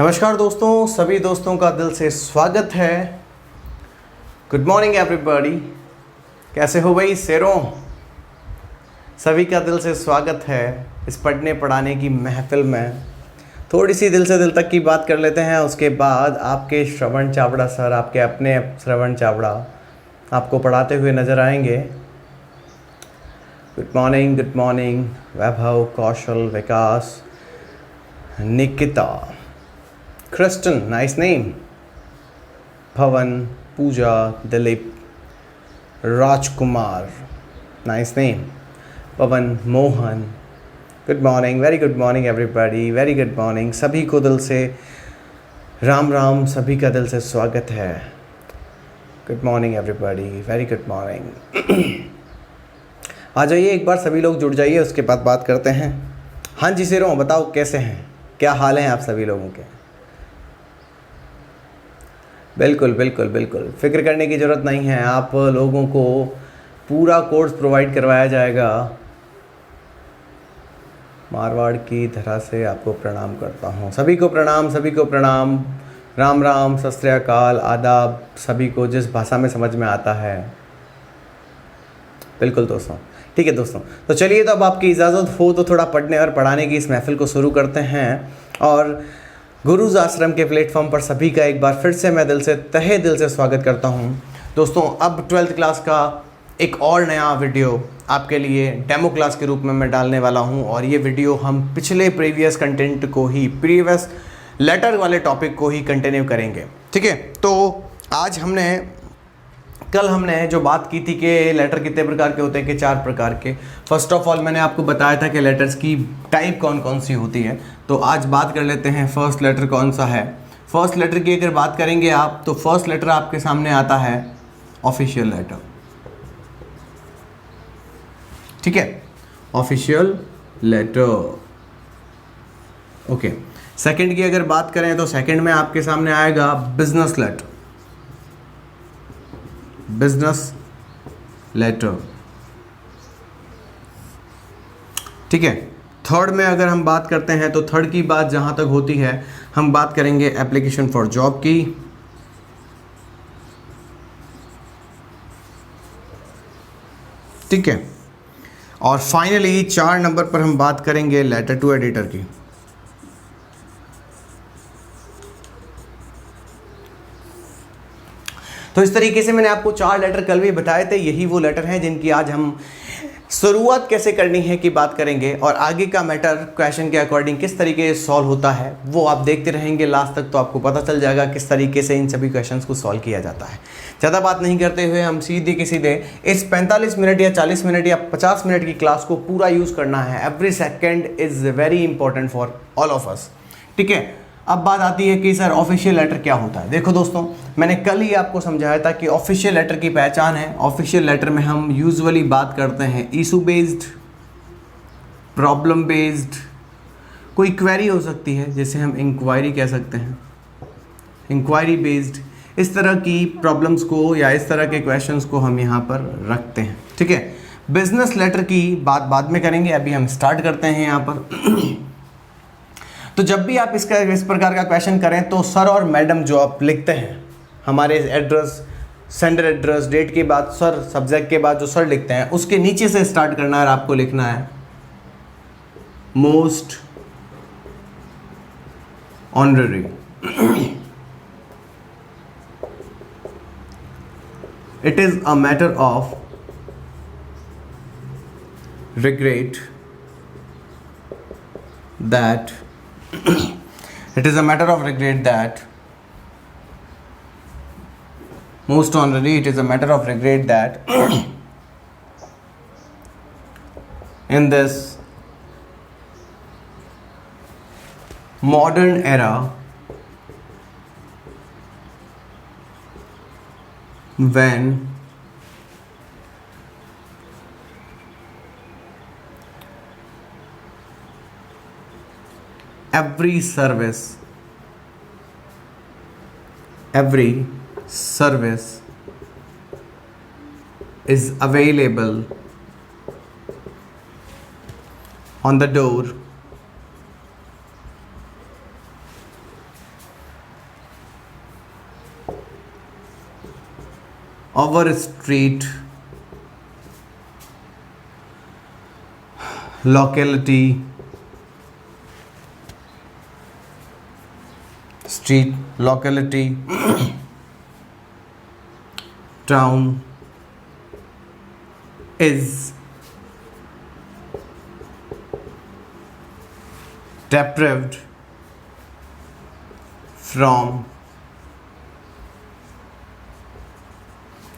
नमस्कार दोस्तों, सभी दोस्तों का दिल से स्वागत है। Good morning everybody. कैसे हो भाई शेरों? सभी का दिल से स्वागत है इस पढ़ने पढ़ाने की महफिल में। थोड़ी सी दिल से दिल तक की बात कर लेते हैं, उसके बाद आपके श्रवण चावड़ा सर, आपके अपने श्रवण चावड़ा आपको पढ़ाते हुए नज़र आएंगे। Good morning Vaibhav, Kaushal, Vikas, Nikita, Kristen, nice name, Bhavan, Pooja, Dilip, Rajkumar, nice name, Pawan, Mohan. Good morning, very good morning everybody, very good morning. सभी को दिल से राम राम, सभी का दिल से स्वागत है। Good morning everybody, very good morning. आ जाइए, एक बार सभी लोग जुड़ जाइए, उसके बाद बात करते हैं। हाँ जी शेरों, बताओ कैसे हैं, क्या हाल हैं आप सभी लोगों के? बिल्कुल बिल्कुल बिल्कुल, फिक्र करने की ज़रूरत नहीं है। आप लोगों को पूरा कोर्स प्रोवाइड करवाया जाएगा। मारवाड़ की धरा से आपको प्रणाम करता हूँ। सभी को प्रणाम, सभी को प्रणाम, राम राम, सत श्री अकाल, आदाब, सभी को जिस भाषा में समझ में आता है। बिल्कुल दोस्तों, ठीक है दोस्तों। तो चलिए, तो अब आपकी इजाज़त हो तो थोड़ा पढ़ने और पढ़ाने की इस महफिल को शुरू करते हैं। और गुरुज आश्रम के प्लेटफॉर्म पर सभी का एक बार फिर से मैं दिल से, तहे दिल से स्वागत करता हूं। दोस्तों, अब 12th क्लास का एक और नया वीडियो आपके लिए डेमो क्लास के रूप में मैं डालने वाला हूं। और ये वीडियो हम पिछले प्रीवियस कंटेंट को ही, प्रीवियस लेटर वाले टॉपिक को ही कंटिन्यू करेंगे, ठीक है। तो आज कल हमने जो बात की थी कि लेटर कितने प्रकार के होते हैं, कि 4 प्रकार के। फर्स्ट ऑफ ऑल मैंने आपको बताया था कि लेटर्स की टाइप कौन कौन सी होती है। तो आज बात कर लेते हैं फर्स्ट लेटर कौन सा है। फर्स्ट लेटर की अगर बात करेंगे आप, तो फर्स्ट लेटर आपके सामने आता है ऑफिशियल लेटर, ठीक है, ऑफिशियल लेटर। ओके, सेकंड की अगर बात करें तो सेकंड में आपके सामने आएगा बिजनेस लेटर, बिजनेस लेटर, ठीक है। थर्ड में अगर हम बात करते हैं तो थर्ड की बात जहां तक होती है, हम बात करेंगे एप्लीकेशन फॉर जॉब की, ठीक है। और फाइनली 4 नंबर पर हम बात करेंगे लेटर टू एडिटर की। तो इस तरीके से मैंने आपको 4 लेटर कल भी बताए थे। यही वो लेटर हैं जिनकी आज हम शुरुआत कैसे करनी है की बात करेंगे। और आगे का मैटर क्वेश्चन के अकॉर्डिंग किस तरीके से सॉल्व होता है वो आप देखते रहेंगे लास्ट तक, तो आपको पता चल जाएगा किस तरीके से इन सभी क्वेश्चंस को सॉल्व किया जाता है। ज़्यादा बात नहीं करते हुए हम सीधे के सीधे इस 45 मिनट या 40 मिनट या 50 मिनट की क्लास को पूरा यूज़ करना है। Every second is very important for all of us, ठीक है। अब बात आती है कि सर ऑफिशियल लेटर क्या होता है। देखो दोस्तों, मैंने कल ही आपको समझाया था कि ऑफिशियल लेटर की पहचान है। ऑफिशियल लेटर में हम यूजुअली बात करते हैं इशू बेस्ड, प्रॉब्लम बेस्ड, कोई क्वेरी हो सकती है जैसे हम इंक्वायरी कह सकते हैं, इंक्वायरी बेस्ड, इस तरह की प्रॉब्लम्स को या इस तरह के क्वेश्चंस को हम यहाँ पर रखते हैं, ठीक है। बिजनेस लेटर की बात बाद में करेंगे, अभी हम स्टार्ट करते हैं यहाँ पर। तो जब भी आप इस प्रकार का क्वेश्चन करें तो सर और मैडम जो आप लिखते हैं, हमारे एड्रेस, सेंडर एड्रेस, डेट के बाद सर, सब्जेक्ट के बाद जो सर लिखते हैं उसके नीचे से स्टार्ट करना है। और आपको लिखना है most honorary. It is a matter of regret that it is a matter of regret that most honorary, it is a matter of regret that in this modern era when every service is available on the door our street, locality, street, locality, town is deprived from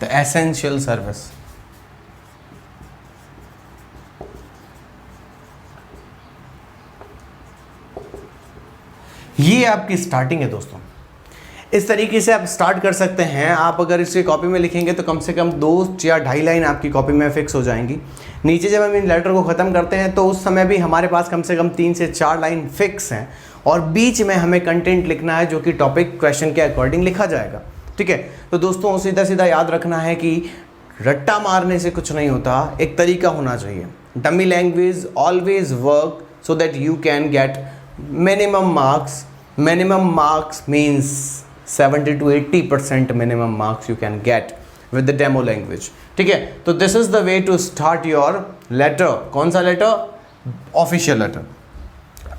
the essential service. ये आपकी starting है दोस्तों। इस तरीके से आप start कर सकते हैं। आप अगर इसे कॉपी में लिखेंगे तो कम से कम 2 या 2.5 लाइन आपकी कॉपी में फिक्स हो जाएंगी। नीचे जब हम इन लेटर को ख़त्म करते हैं तो उस समय भी हमारे पास कम से कम 3 से 4 लाइन फिक्स हैं और बीच में हमें कंटेंट लिखना है जो कि टॉपिक क्वेश्चन के अकॉर्डिंग लिखा जाएगा। ठीक है, तो दोस्तों सीधा सीधा याद रखना है कि रट्टा मारने से कुछ नहीं होता, एक तरीका होना चाहिए। Dummy language always work so that you can gate minimum marks means 70 to 80% minimum marks you can get with the demo language. ठीक है, तो this is the way to start your letter. कौन सा लेटर? Official letter.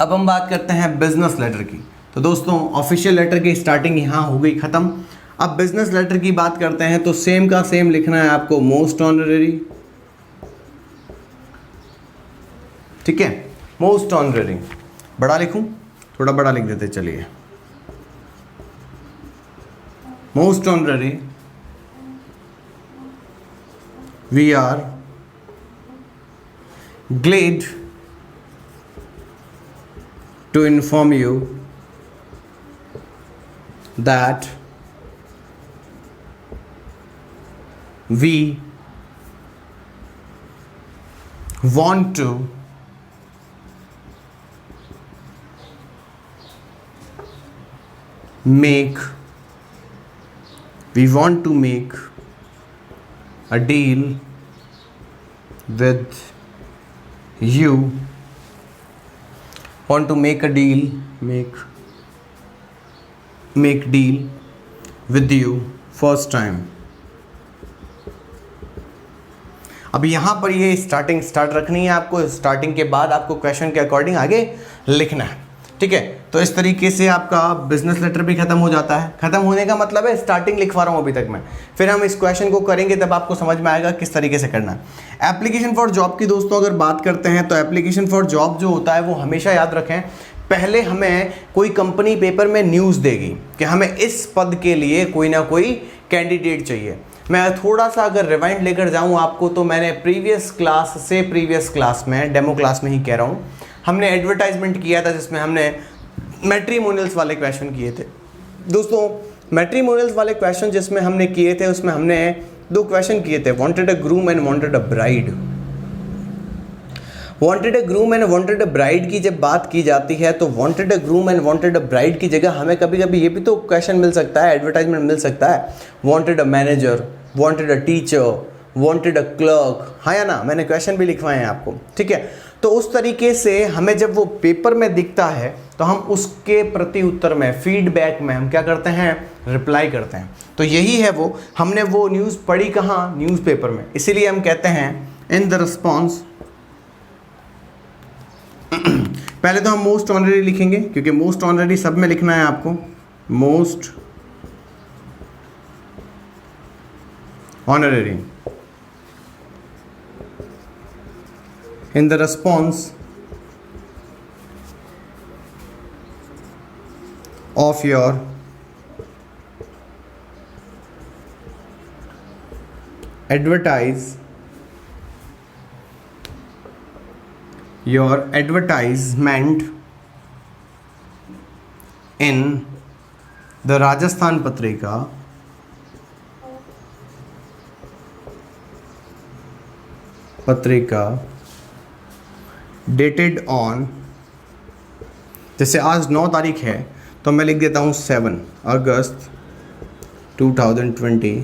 अब हम बात करते हैं बिजनेस लेटर की। तो दोस्तों ऑफिशियल लेटर की स्टार्टिंग यहाँ हो गई ख़त्म। अब बिजनेस लेटर की बात करते हैं तो सेम का सेम लिखना है आपको, मोस्ट ऑनरेरी। ठीक है, मोस्ट ऑनरेरी। बड़ा लिखूं? थोड़ा बड़ा लिख देते चलिए। Most honorary we are glad to inform you that we want to make a deal with you, want to make a deal make deal with you first time। अब यहाँ पर ये स्टार्ट रखनी है आपको। स्टार्टिंग के बाद आपको क्वेश्चन के अकॉर्डिंग आगे लिखना है। ठीक है, तो इस तरीके से आपका बिजनेस लेटर भी खत्म हो जाता है। खत्म होने का मतलब है स्टार्टिंग लिखवा रहा हूँ अभी तक मैं, फिर हम इस क्वेश्चन को करेंगे तब आपको समझ में आएगा किस तरीके से करना है। एप्लीकेशन फॉर जॉब की दोस्तों अगर बात करते हैं तो एप्लीकेशन फॉर जॉब जो होता है वो हमेशा याद रखें, पहले हमें कोई कंपनी पेपर में न्यूज़ देगी कि हमें इस पद के लिए कोई ना कोई कैंडिडेट चाहिए। मैं थोड़ा सा अगर रिवाइंड लेकर जाऊँ आपको तो मैंने प्रीवियस क्लास में, डेमो क्लास में ही कह रहा हूँ, हमने एडवर्टाइजमेंट किया था जिसमें हमने मैट्रिमोनियल्स वाले क्वेश्चन किए थे। दोस्तों मैट्रिमोनियल्स वाले क्वेश्चन जिसमें हमने किए थे उसमें हमने 2 क्वेश्चन किए थे, wanted a groom and wanted a bride. Wanted a groom and wanted a bride की जब बात की जाती है तो wanted a groom and wanted a bride की जगह हमें कभी कभी ये भी तो क्वेश्चन मिल सकता है, एडवर्टाइजमेंट मिल सकता है, wanted a manager, wanted a teacher, wanted a clerk. हाँ या ना, मैंने क्वेश्चन भी लिखवाए हैं आपको। ठीक है, तो उस तरीके से हमें जब वो पेपर में दिखता है तो हम उसके प्रति उत्तर में, फीडबैक में हम क्या करते हैं, रिप्लाई करते हैं। तो यही है वो, हमने वो न्यूज़ पढ़ी कहाँ, न्यूज़पेपर में, इसीलिए हम कहते हैं इन द रिस्पॉन्स। पहले तो हम मोस्ट ऑनरेरी लिखेंगे क्योंकि मोस्ट ऑनरेरी सब में लिखना है आपको। Most honorary in the response of your advertisement in the Rajasthan पत्रिका डेटेड ऑन, जैसे आज 9 तारीख है तो मैं लिख देता हूँ 7 अगस्त 2020,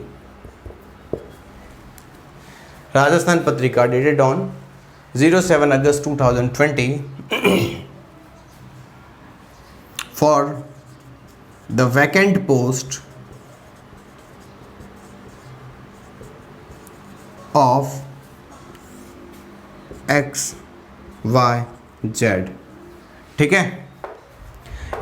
Rajasthan Patrika dated on 07 August 2020 for the vacant post of X Y Z. ठीक है,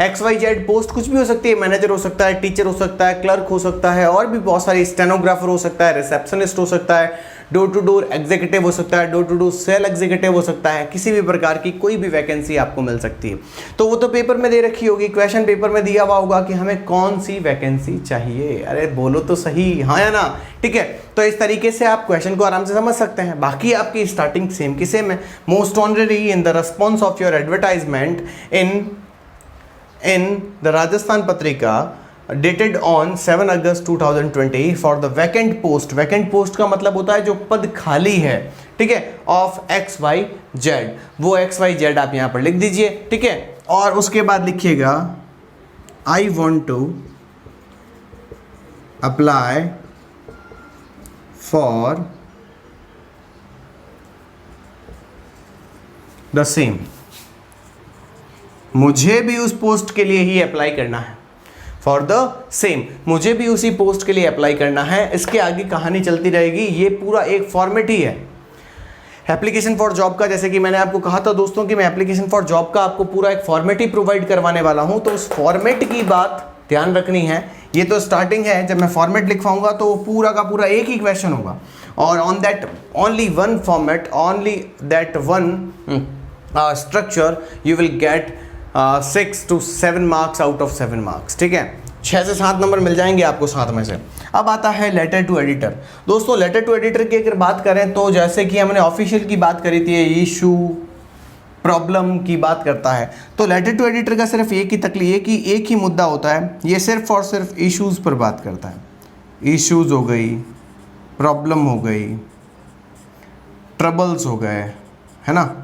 एक्स वाई जेड पोस्ट कुछ भी हो सकती है, मैनेजर हो सकता है, टीचर हो सकता है, क्लर्क हो सकता है, और भी बहुत सारी, स्टेनोग्राफर हो सकता है, रिसेप्शनिस्ट हो सकता है, डोर टू डोर एग्जीक्यूटिव हो सकता है, door to door sale executive हो सकता है, किसी भी प्रकार की कोई भी वैकेंसी आपको मिल सकती है। तो वो तो पेपर में दे रखी होगी, क्वेश्चन पेपर में दिया हुआ होगा कि हमें कौन सी वैकेंसी चाहिए। अरे बोलो तो सही, हाँ या ना। ठीक है, तो इस तरीके से आप क्वेश्चन को आराम से समझ सकते हैं। बाकी आपकी स्टार्टिंग सेम की सेम है। Most honorary in the response of your advertisement in the Rajasthan Patrika dated on 7 August 2020 for the vacant post। vacant post का मतलब होता है जो पद खाली है, ठीक है, of XYZ। वो XYZ आप यहाँ पर लिख दीजिए, ठीक है। और उसके बाद लिखिएगा I want to apply for the same। मुझे भी उस पोस्ट के लिए ही अप्लाई करना है, फॉर द सेम, मुझे भी उसी पोस्ट के लिए अप्लाई करना है। इसके आगे कहानी चलती रहेगी, ये पूरा एक फॉर्मेट ही है एप्लीकेशन फॉर जॉब का। जैसे कि मैंने आपको कहा था दोस्तों कि मैं एप्लीकेशन फॉर जॉब का आपको पूरा एक फॉर्मेट ही प्रोवाइड करवाने वाला हूं, तो उस फॉर्मेट की बात ध्यान रखनी है। ये तो स्टार्टिंग है, जब मैं फॉर्मेट लिखवाऊंगा तो पूरा का पूरा एक ही क्वेश्चन होगा, और on that only one format, only that one structure you will get 6 to 7 marks out of 7 marks. ठीक है, 6 से 7 नंबर मिल जाएंगे आपको 7 में से। अब आता है लेटर टू एडिटर। दोस्तों लेटर टू एडिटर की अगर बात करें तो जैसे कि हमने ऑफिशियल की बात करी थी, इशू प्रॉब्लम की बात करता है, तो लेटर टू एडिटर का सिर्फ एक ही तकलीफ, एक ही मुद्दा होता है, ये सिर्फ और सिर्फ इश्यूज़ पर बात करता है। इश्यूज़ हो गई, प्रॉब्लम हो गई, ट्रबल्स हो गए, है ना,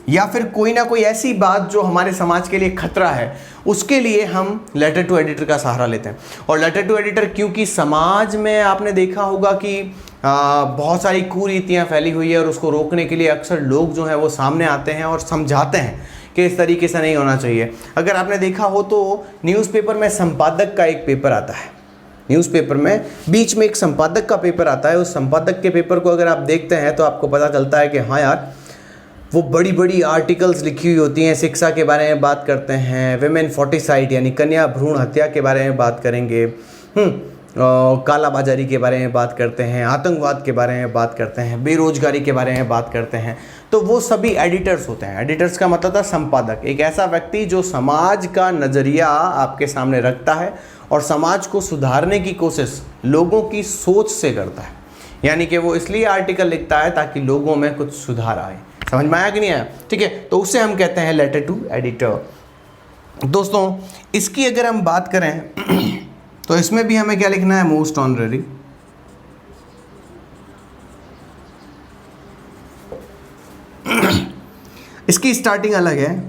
या फिर कोई ना कोई ऐसी बात जो हमारे समाज के लिए खतरा है, उसके लिए हम लेटर टू एडिटर का सहारा लेते हैं। और लेटर टू एडिटर, क्योंकि समाज में आपने देखा होगा कि बहुत सारी कुरीतियाँ फैली हुई है, और उसको रोकने के लिए अक्सर लोग जो हैं वो सामने आते हैं और समझाते हैं कि इस तरीके से नहीं होना चाहिए। अगर आपने देखा हो तो न्यूज़पेपर में संपादक का एक पेपर आता है, न्यूज़पेपर में बीच में एक संपादक का पेपर आता है। उस संपादक के पेपर को अगर आप देखते हैं तो आपको पता चलता है कि हाँ यार, वो बड़ी बड़ी आर्टिकल्स लिखी हुई होती हैं, शिक्षा के बारे में बात करते हैं, विमेन फोर्टिसाइड यानी कन्या भ्रूण हत्या के बारे में बात करेंगे, कालाबाजारी के बारे में बात करते हैं, आतंकवाद के बारे में बात करते हैं, बेरोजगारी के बारे में बात करते हैं। तो वो सभी एडिटर्स होते हैं। एडिटर्स का मतलब था संपादक, एक ऐसा व्यक्ति जो समाज का नज़रिया आपके सामने रखता है और समाज को सुधारने की कोशिश लोगों की सोच से करता है। यानी कि वो इसलिए आर्टिकल लिखता है ताकि लोगों में कुछ सुधार आए। समझ में आया कि नहीं आया? ठीक है, तो उसे हम कहते हैं लेटर टू एडिटर। दोस्तों इसकी अगर हम बात करें तो इसमें भी हमें क्या लिखना है, मोस्ट ऑनररी। इसकी स्टार्टिंग अलग है,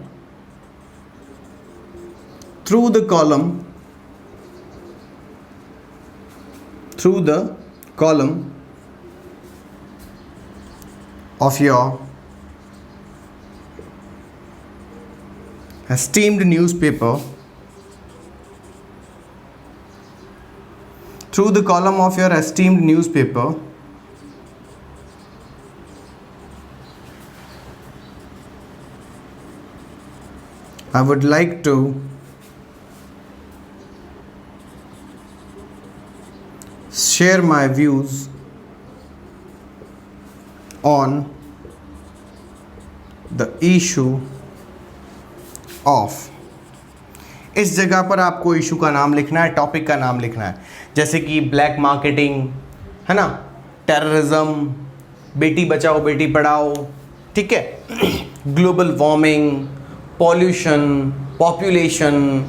through the column of your esteemed newspaper, through the column of your esteemed newspaper, I would like to share my views on the issue of. इस जगह पर आपको इशू का नाम लिखना है, टॉपिक का नाम लिखना है, जैसे कि ब्लैक मार्केटिंग, है ना, टेररिज्म, बेटी बचाओ बेटी पढ़ाओ, ठीक है, global warming, pollution, population,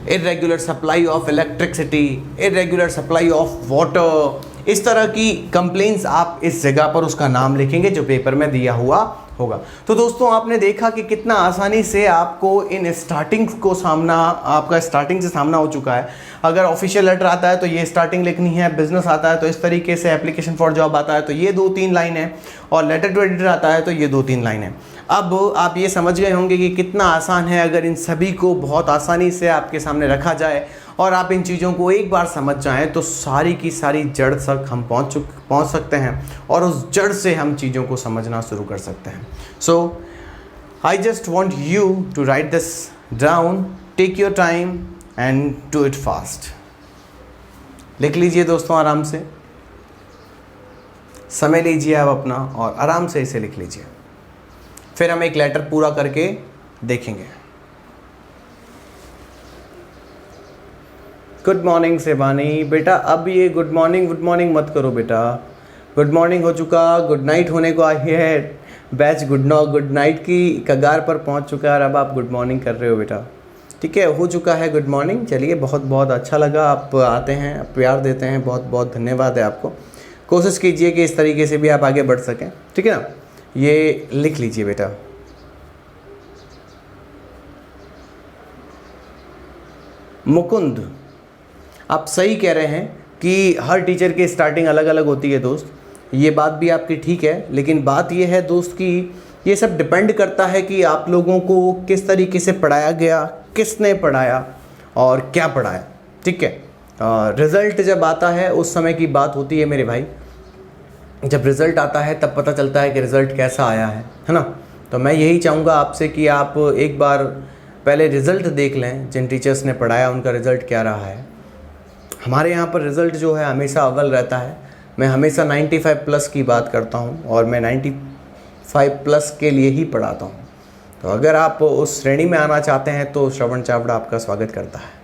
irregular supply of electricity, irregular supply of water, इस तरह की कंप्लेंट्स आप इस जगह पर उसका नाम लिखेंगे जो पेपर में दिया हुआ होगा। तो दोस्तों आपने देखा कि कितना आसानी से आपको इन स्टार्टिंग को आपका स्टार्टिंग से सामना हो चुका है। अगर ऑफिशियल लेटर आता है तो ये स्टार्टिंग लिखनी है, बिजनेस आता है तो इस तरीके से, एप्लीकेशन फॉर जॉब आता है तो ये 2-3 लाइन है, और लेटर टू एडिटर आता है तो ये 2-3 लाइन है। अब आप ये समझ गए होंगे कि कितना आसान है अगर इन सभी को बहुत आसानी से आपके सामने रखा जाए और आप इन चीज़ों को एक बार समझ जाएं तो सारी की सारी जड़ तक हम पहुंच सकते हैं और उस जड़ से हम चीज़ों को समझना शुरू कर सकते हैं। So I just want you to write this down, take your time and do it fast. लिख लीजिए दोस्तों, आराम से समय लीजिए आप अपना और आराम से इसे लिख लीजिए। फिर हम एक लेटर पूरा करके देखेंगे। गुड मॉर्निंग शिवानी बेटा, अब ये गुड मॉर्निंग मत करो बेटा। गुड मॉर्निंग हो चुका, गुड नाइट होने को आई है, बैच गुड नाइट की कगार पर पहुंच चुका है और अब आप गुड मॉर्निंग कर रहे हो बेटा। ठीक है, हो चुका है गुड मॉर्निंग। चलिए, बहुत बहुत अच्छा लगा, आप आते हैं, आप प्यार देते हैं, बहुत बहुत धन्यवाद है आपको। कोशिश कीजिए कि इस तरीके से भी आप आगे बढ़ सकें, ठीक है ना। ये लिख लीजिए बेटा। मुकुंद, आप सही कह रहे हैं कि हर टीचर की स्टार्टिंग अलग अलग होती है दोस्त, ये बात भी आपकी ठीक है, लेकिन बात ये है दोस्त कि ये सब डिपेंड करता है कि आप लोगों को किस तरीके से पढ़ाया गया, किसने पढ़ाया और क्या पढ़ाया। ठीक है, रिज़ल्ट जब आता है उस समय की बात होती है मेरे भाई। जब रिज़ल्ट आता है तब पता चलता है कि रिज़ल्ट कैसा आया है ना। तो मैं यही चाहूँगा आपसे कि आप एक बार पहले रिज़ल्ट देख लें, जिन टीचर्स ने पढ़ाया उनका रिज़ल्ट क्या रहा है। हमारे यहाँ पर रिज़ल्ट जो है हमेशा अव्वल रहता है। मैं हमेशा 95 प्लस की बात करता हूँ और मैं 95 प्लस के लिए ही पढ़ाता हूँ। तो अगर आप उस श्रेणी में आना चाहते हैं तो श्रवण चावड़ा आपका स्वागत करता है।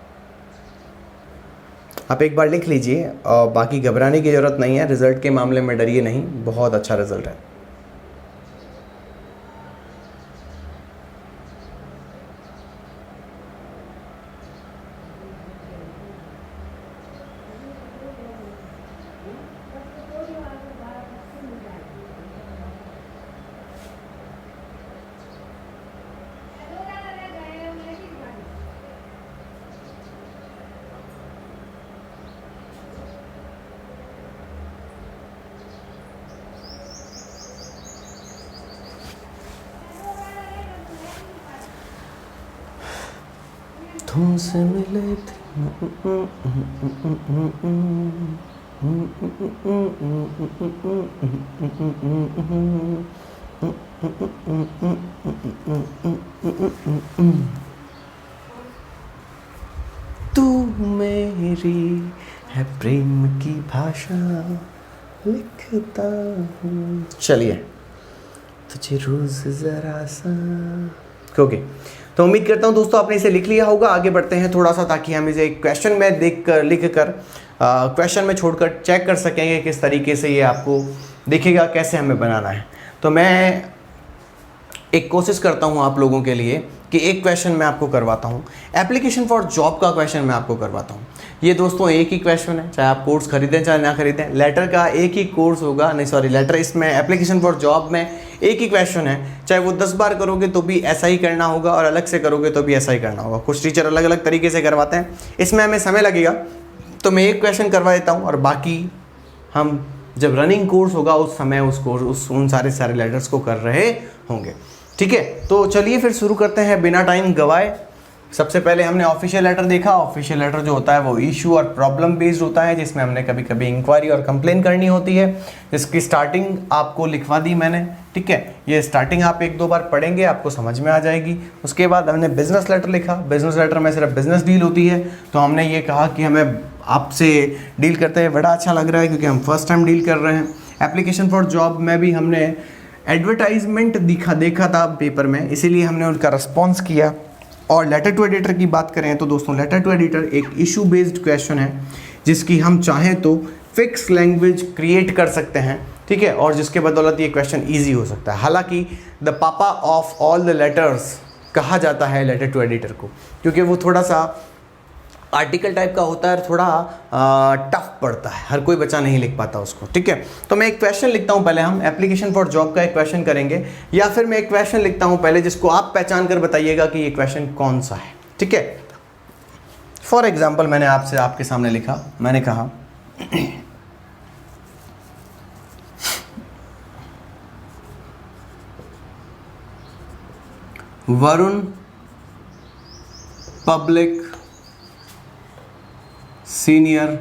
आप एक बार लिख लीजिए और बाकी घबराने की ज़रूरत नहीं है। रिज़ल्ट के मामले में डरिए नहीं, बहुत अच्छा रिज़ल्ट है। तुमसे मिले थे तू मेरी है प्रेम की भाषा लिखता हूँ। चलिए, तुझे रोज जरा सा ओके। तो उम्मीद करता हूँ दोस्तों आपने इसे लिख लिया होगा। आगे बढ़ते हैं थोड़ा सा, ताकि हम इसे एक क्वेश्चन में लिख कर क्वेश्चन में छोड़कर चेक कर सकेंगे किस तरीके से ये आपको दिखेगा, कैसे हमें बनाना है। तो मैं एक कोशिश करता हूँ आप लोगों के लिए कि एक क्वेश्चन मैं आपको करवाता हूँ। एप्लीकेशन फॉर जॉब का क्वेश्चन मैं आपको करवाता हूँ। ये दोस्तों एक ही क्वेश्चन है, चाहे आप कोर्स खरीदें चाहे ना खरीदें। लेटर का एक ही कोर्स होगा, नहीं सॉरी लेटर, इसमें एप्लीकेशन फॉर जॉब में एक ही क्वेश्चन है। चाहे वो 10 बार करोगे तो भी ऐसा ही करना होगा और अलग से करोगे तो भी ऐसा ही करना होगा। कुछ टीचर अलग अलग तरीके से करवाते हैं, इसमें हमें समय लगेगा। तो मैं एक क्वेश्चन करवा देता हूँ और बाकी हम जब रनिंग कोर्स होगा उस समय उन सारे लेटर्स को कर रहे होंगे। ठीक है, तो चलिए फिर शुरू करते हैं बिना टाइम गवाए। सबसे पहले हमने ऑफिशियल लेटर देखा। ऑफिशियल लेटर जो होता है वो इशू और प्रॉब्लम बेस्ड होता है, जिसमें हमने कभी कभी इंक्वायरी और कंप्लेन करनी होती है, जिसकी स्टार्टिंग आपको लिखवा दी मैंने। ठीक है, ये स्टार्टिंग आप 1-2 बार पढ़ेंगे, आपको समझ में आ जाएगी। उसके बाद हमने बिजनेस लेटर लिखा। बिजनेस लेटर में सिर्फ बिजनेस डील होती है, तो हमने ये कहा कि हमें आपसे डील करते हुए बड़ा अच्छा लग रहा है क्योंकि हम फर्स्ट टाइम डील कर रहे हैं। एप्लीकेशन फॉर जॉब में भी हमने एडवर्टाइजमेंट देखा था पेपर में, इसीलिए हमने उनका रिस्पॉन्स किया। और लेटर टू एडिटर की बात करें तो दोस्तों लेटर टू एडिटर एक इशू बेस्ड क्वेश्चन है, जिसकी हम चाहें तो फिक्स लैंग्वेज क्रिएट कर सकते हैं। ठीक है, और जिसके बदौलत ये क्वेश्चन ईजी हो सकता है। हालांकि द पापा ऑफ ऑल द लेटर्स कहा जाता है लेटर टू एडिटर को, क्योंकि वो थोड़ा सा आर्टिकल टाइप का होता है, थोड़ा टफ पड़ता है, हर कोई बच्चा नहीं लिख पाता उसको। ठीक है, तो मैं एक क्वेश्चन लिखता हूँ पहले। हम एप्लीकेशन फॉर जॉब का एक क्वेश्चन करेंगे, या फिर मैं एक क्वेश्चन लिखता हूँ पहले, जिसको आप पहचान कर बताइएगा कि ये क्वेश्चन कौन सा है। ठीक है, फॉर एग्जाम्पल मैंने आपके सामने लिखा, मैंने कहा Varun public senior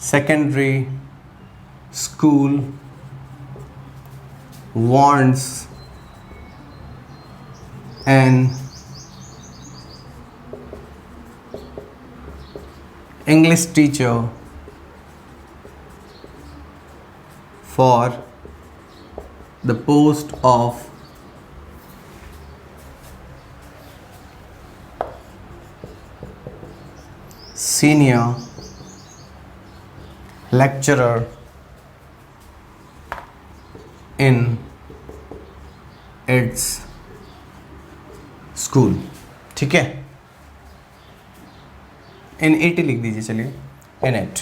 secondary school wants an English teacher for the post of senior lecturer in its school. ठीक है, इन इट लिख दीजिए, चलिए in it.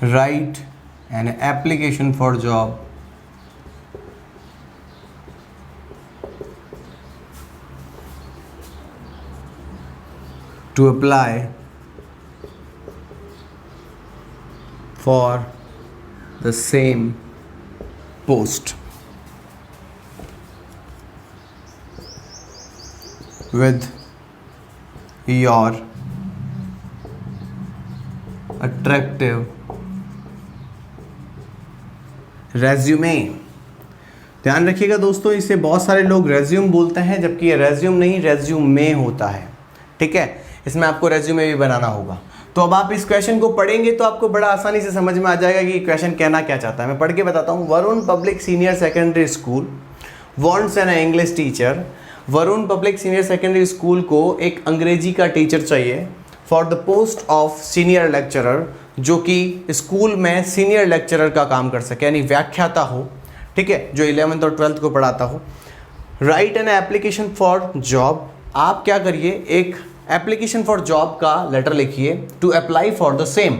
Write an application for job to apply for the same post with your attractive resume। ध्यान रखिएगा दोस्तों, इसे बहुत सारे लोग रेज्यूम बोलते हैं, जबकि ये रेज्यूम नहीं रेज्यूमे होता है। ठीक है, इसमें आपको रेज्यूमे भी बनाना होगा। तो अब आप इस क्वेश्चन को पढ़ेंगे तो आपको बड़ा आसानी से समझ में आ जाएगा कि क्वेश्चन कहना क्या चाहता है। मैं पढ़ के बताता हूँ। Varun public senior secondary school wants an English teacher. Varun public senior secondary school को एक अंग्रेजी का टीचर चाहिए for the post of senior lecturer, जो कि स्कूल में सीनियर लेक्चरर का काम कर सके, यानी व्याख्याता हो। ठीक है, जो 11th और 12th को पढ़ाता हो। Write an application for job, आप क्या करिए, एक एप्लीकेशन फॉर जॉब का लेटर लिखिए to apply for the same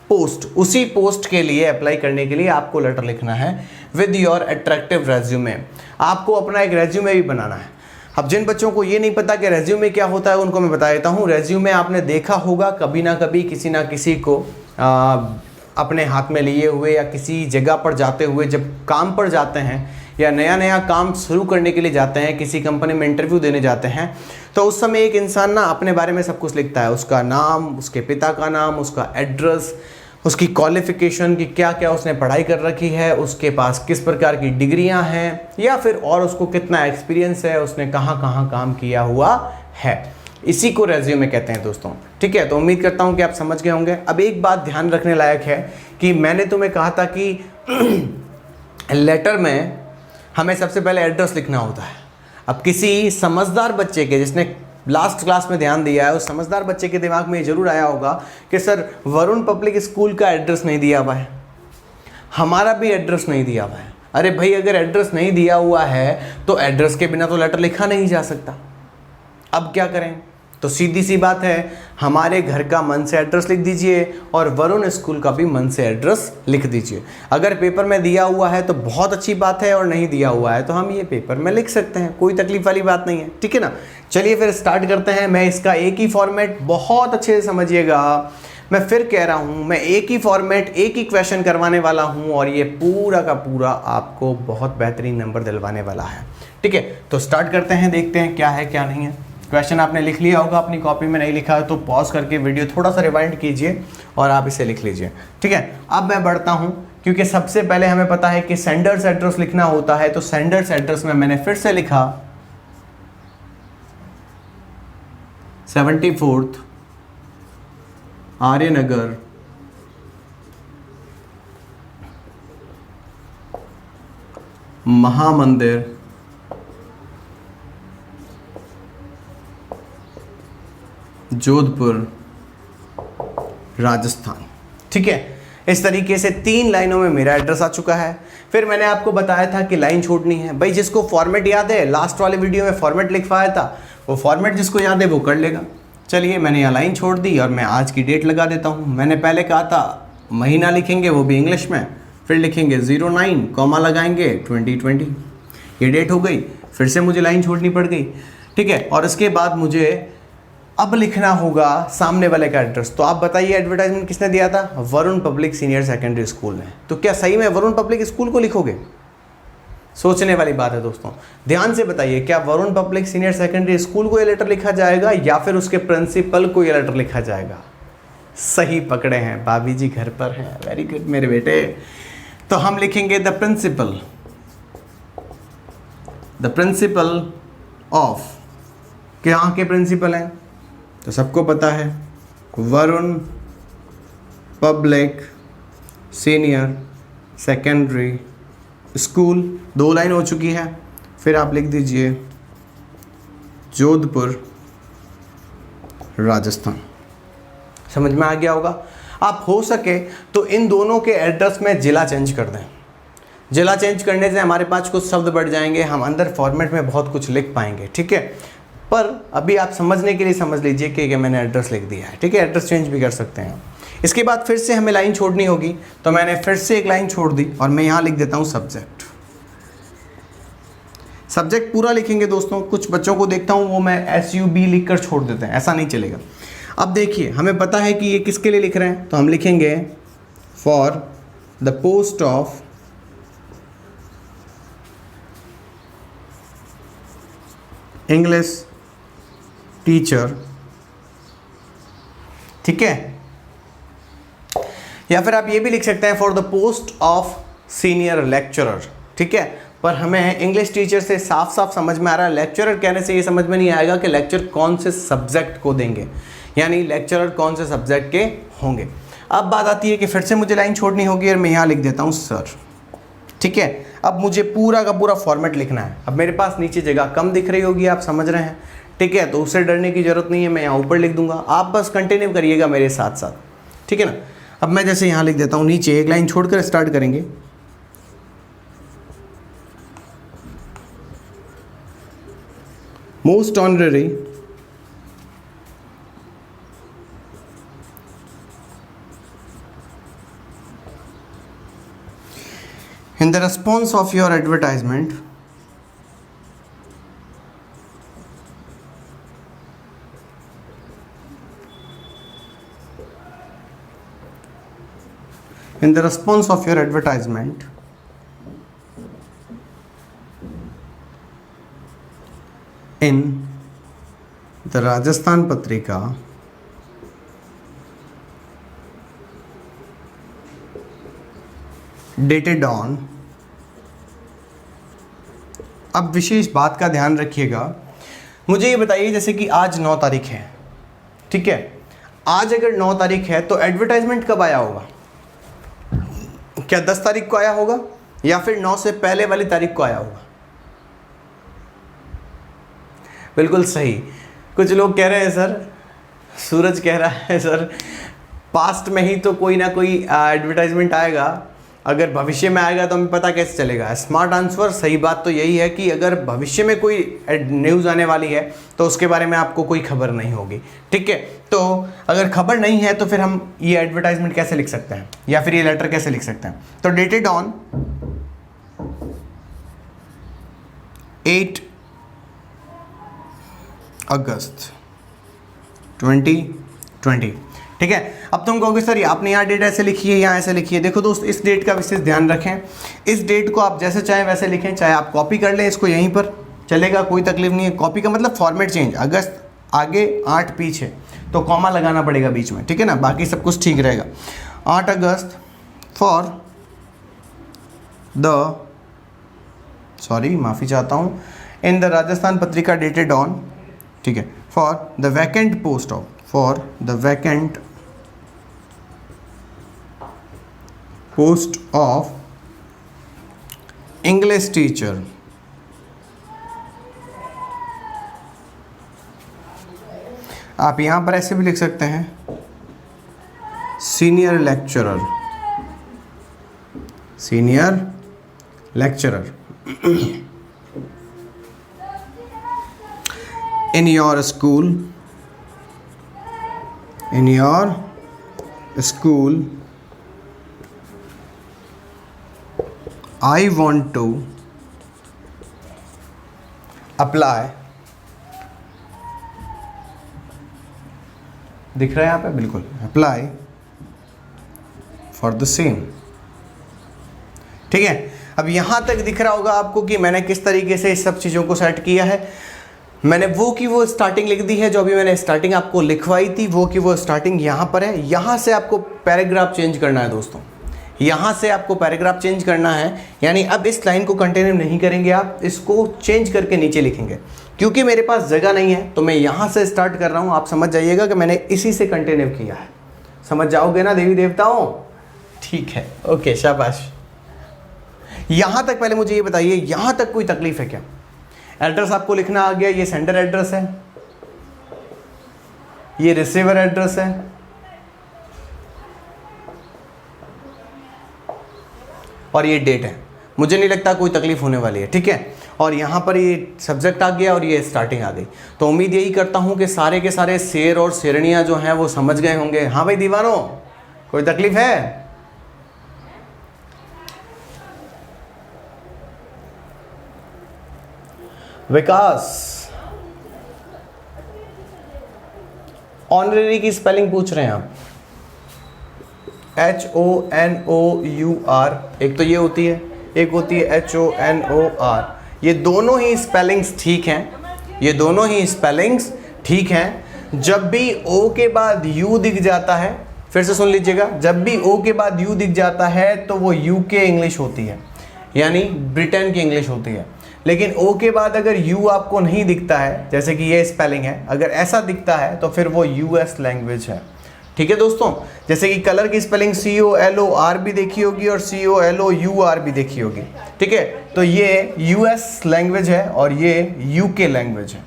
post, उसी पोस्ट के लिए अप्लाई करने के लिए आपको लेटर लिखना है विद योर अट्रैक्टिव रेज्यूमे। आपको अपना एक रेज्यूमे भी बनाना है। अब जिन बच्चों को ये नहीं पता कि रेज्यूमे क्या होता है, उनको मैं बता देता हूँ। रेज्यूमे आपने देखा होगा कभी ना कभी, किसी ना किसी को अपने हाथ में लिए हुए या किसी जगह पर जाते हुए, जब काम पर जाते हैं या नया नया काम शुरू करने के लिए जाते हैं, किसी कंपनी में इंटरव्यू देने जाते हैं, तो उस समय एक इंसान ना अपने बारे में सब कुछ लिखता है। उसका नाम, उसके पिता का नाम, उसका एड्रेस, उसकी क्वालिफ़िकेशन की क्या क्या उसने पढ़ाई कर रखी है, उसके पास किस प्रकार की डिग्रियां हैं, या फिर और उसको कितना एक्सपीरियंस है, उसने कहाँ कहाँ काम किया हुआ है। इसी को रेज्यूमे कहते हैं दोस्तों। ठीक है, तो उम्मीद करता हूँ कि आप समझ गए होंगे। अब एक बात ध्यान रखने लायक है कि मैंने तुम्हें कहा था कि लेटर में हमें सबसे पहले एड्रेस लिखना होता है। अब किसी समझदार बच्चे के, जिसने लास्ट क्लास में ध्यान दिया है, उस समझदार बच्चे के दिमाग में ये जरूर आया होगा कि सर वरुण पब्लिक स्कूल का एड्रेस नहीं दिया हुआ है, हमारा भी एड्रेस नहीं दिया हुआ है। अरे भाई, अगर एड्रेस नहीं दिया हुआ है तो एड्रेस के बिना तो लेटर लिखा नहीं जा सकता। अब क्या करें? तो सीधी सी बात है, हमारे घर का मन से एड्रेस लिख दीजिए और वरुण स्कूल का भी मन से एड्रेस लिख दीजिए। अगर पेपर में दिया हुआ है तो बहुत अच्छी बात है, और नहीं दिया हुआ है तो हम ये पेपर में लिख सकते हैं, कोई तकलीफ वाली बात नहीं है। ठीक है ना, चलिए फिर स्टार्ट करते हैं। मैं इसका एक ही फॉर्मेट, बहुत अच्छे से समझिएगा, मैं फिर कह रहा हूँ, मैं एक ही फॉर्मेट, एक ही क्वेश्चन करवाने वाला हूँ, और ये पूरा का पूरा आपको बहुत बेहतरीन नंबर दिलवाने वाला है। ठीक है, तो स्टार्ट करते हैं, देखते हैं क्या है क्या नहीं है। क्वेश्चन आपने लिख लिया होगा अपनी कॉपी में, नहीं लिखा है तो पॉज करके वीडियो थोड़ा सा रिवाइंड कीजिए और आप इसे लिख लीजिए। ठीक है, अब मैं बढ़ता हूं, क्योंकि सबसे पहले हमें पता है कि सेंडर्स एड्रेस लिखना होता है। तो सेंडर्स एड्रेस में मैंने फिर से लिखा 74th आर्यनगर, महामंदिर, जोधपुर, राजस्थान। ठीक है, इस तरीके से 3 लाइनों में मेरा एड्रेस आ चुका है। फिर मैंने आपको बताया था कि लाइन छोड़नी है। भाई, जिसको फॉर्मेट याद है, लास्ट वाले वीडियो में फॉर्मेट लिखवाया था, वो फॉर्मेट जिसको याद है वो कर लेगा। चलिए, मैंने यहाँ लाइन छोड़ दी और मैं आज की डेट लगा देता हूँ। मैंने पहले कहा था महीना लिखेंगे, वो भी इंग्लिश में, फिर लिखेंगे 09, कॉमा लगाएंगे 2020, ये डेट हो गई। फिर से मुझे लाइन छोड़नी पड़ गई। ठीक है, और इसके बाद मुझे अब लिखना होगा सामने वाले का एड्रेस। तो आप बताइए एडवर्टाइजमेंट किसने दिया था? Varun public senior secondary school ने। तो क्या सही में वरुण पब्लिक स्कूल को लिखोगे? सोचने वाली बात है दोस्तों, ध्यान से बताइए, क्या Varun public senior secondary school को ये लेटर लिखा जाएगा या फिर उसके प्रिंसिपल को ये लेटर लिखा जाएगा? सही पकड़े हैं, भाभी जी घर पर हैं, वेरी गुड मेरे बेटे। तो हम लिखेंगे द प्रिंसिपल ऑफ, क्या के प्रिंसिपल हैं? तो सबको पता है, Varun public senior secondary school. 2 line हो चुकी है। फिर आप लिख दीजिए जोधपुर राजस्थान। समझ में आ गया होगा? आप हो सके तो इन दोनों के एड्रेस में ज़िला चेंज कर दें। ज़िला चेंज करने से हमारे पास कुछ शब्द बढ़ जाएंगे, हम अंदर फॉर्मेट में बहुत कुछ लिख पाएंगे, ठीक है। पर अभी आप समझने के लिए समझ लीजिए कि मैंने एड्रेस लिख दिया है, ठीक है। एड्रेस चेंज भी कर सकते हैं। इसके बाद फिर से हमें लाइन छोड़नी होगी, तो मैंने फिर से एक लाइन छोड़ दी और मैं यहाँ लिख देता हूँ सब्जेक्ट। सब्जेक्ट पूरा लिखेंगे दोस्तों। कुछ बच्चों को देखता हूँ वो मैं SUB लिख कर छोड़ देते हैं, ऐसा नहीं चलेगा। अब देखिए, हमें पता है कि ये किसके लिए लिख रहे हैं, तो हम लिखेंगे for the post of English teacher, ठीक है। या फिर आप ये भी लिख सकते हैं for the post of senior lecturer, ठीक है। पर हमें इंग्लिश टीचर से साफ साफ समझ में आ रहा है, लेक्चरर कहने से ये समझ में नहीं आएगा कि लेक्चर कौन से सब्जेक्ट को देंगे, यानी लेक्चरर कौन से सब्जेक्ट के होंगे। अब बात आती है कि फिर से मुझे लाइन छोड़नी होगी और मैं यहाँ लिख देता हूँ सर, ठीक है। अब मुझे पूरा का पूरा फॉर्मेट लिखना है। अब मेरे पास नीचे जगह कम दिख रही होगी, आप समझ रहे हैं, ठीक है। तो उससे डरने की जरूरत नहीं है, मैं यहाँ ऊपर लिख दूंगा, आप बस कंटिन्यू करिएगा मेरे साथ साथ, ठीक है ना। अब मैं जैसे यहाँ लिख देता हूँ, नीचे एक लाइन छोड़कर स्टार्ट करेंगे। Most honorary in the response of your advertisement, in the response of your advertisement, in the Rajasthan Patrika, dated on, अब विशेष बात का ध्यान रखिएगा। मुझे ये बताइए, जैसे कि आज 9 तारीख है, ठीक है। आज अगर 9 तारीख है तो एडवर्टाइजमेंट कब आया होगा? क्या 10 तारीख को आया होगा या फिर 9 से पहले वाली तारीख को आया होगा? बिल्कुल सही। कुछ लोग कह रहे हैं सर, सूरज कह रहा है सर पास्ट में ही तो कोई ना कोई एडवर्टाइजमेंट आएगा, अगर भविष्य में आएगा तो हमें पता कैसे चलेगा। स्मार्ट आंसर, सही बात तो यही है कि अगर भविष्य में कोई न्यूज़ आने वाली है तो उसके बारे में आपको कोई खबर नहीं होगी, ठीक है। तो अगर खबर नहीं है तो फिर हम ये एडवर्टाइजमेंट कैसे लिख सकते हैं या फिर ये लेटर कैसे लिख सकते हैं? तो डेटेड ऑन 8 अगस्त 2020, ठीक है। अब तुम कहोगे सर आपने यहाँ डेट ऐसे लिखी है, यहाँ ऐसे लिखी है। देखो दोस्त, इस डेट का विशेष ध्यान रखें। इस डेट को आप जैसे चाहें वैसे लिखें, चाहे आप कॉपी कर लें इसको यहीं पर, चलेगा, कोई तकलीफ नहीं है। कॉपी का मतलब फॉर्मेट चेंज, अगस्त आगे 8 पीछे, तो कॉमा लगाना पड़ेगा बीच में, ठीक है ना, बाकी सब कुछ ठीक रहेगा। 8 अगस्त फॉर द, सॉरी माफ़ी चाहता हूँ, in the Rajasthan Patrika dated on, ठीक है, for the vacant post of, for the vacant post of English teacher, आप यहां पर ऐसे भी लिख सकते हैं senior lecturer, senior lecturer in your school, in your school I want to apply दिख रहा है यहाँ पे, बिल्कुल अप्लाई फॉर द सेम। ठीक है, अब यहाँ तक दिख रहा होगा आपको कि मैंने किस तरीके से इस सब चीज़ों को सेट किया है। मैंने वो की वो स्टार्टिंग लिख दी है, जो अभी मैंने स्टार्टिंग आपको लिखवाई थी वो की वो स्टार्टिंग यहाँ पर है। यहाँ से आपको पैराग्राफ चेंज करना है दोस्तों, यहाँ से आपको पैराग्राफ चेंज करना है, यानी अब इस लाइन को कंटिन्यू नहीं करेंगे, आप इसको चेंज करके नीचे लिखेंगे। क्योंकि मेरे पास जगह नहीं है तो मैं यहाँ से स्टार्ट कर रहा हूँ, आप समझ जाइएगा कि मैंने इसी से कंटिन्यू किया है। समझ जाओगे ना देवी देवताओं? ठीक है, ओके, शाबाश। यहाँ तक पहले मुझे ये बताइए, यहाँ तक कोई तकलीफ है क्या? एड्रेस आपको लिखना आ गया, ये सेंडर एड्रेस है, ये रिसीवर एड्रेस है, और ये डेट है। मुझे नहीं लगता कोई तकलीफ होने वाली है, ठीक है। और यहाँ पर ये सब्जेक्ट आ गया और ये स्टार्टिंग आ गई। तो उम्मीद यही करता हूँ कि सारे के सारे शेर और शेरनियाँ जो हैं वो समझ गए होंगे। हाँ भाई दीवानों, कोई तकलीफ है? विकास, ऑनरेरी की स्पेलिंग पूछ रहे हैं आप। HONOUR, एक तो ये होती है, एक होती है HONOR। ये दोनों ही स्पेलिंग्स ठीक हैं, ये दोनों ही स्पेलिंग्स ठीक हैं। जब भी O के बाद U दिख जाता है, फिर से सुन लीजिएगा, जब भी O के बाद U दिख जाता है तो वो UK इंग्लिश होती है, यानी ब्रिटेन की इंग्लिश होती है। लेकिन O के बाद अगर U आपको नहीं दिखता है, जैसे कि ये स्पेलिंग है, अगर ऐसा दिखता है तो फिर वो US लैंग्वेज है। ठीक है दोस्तों, जैसे कि कलर की स्पेलिंग COLOR भी देखी होगी और COLOUR भी देखी होगी। ठीक है, तो ये US लैंग्वेज है और ये UK लैंग्वेज है।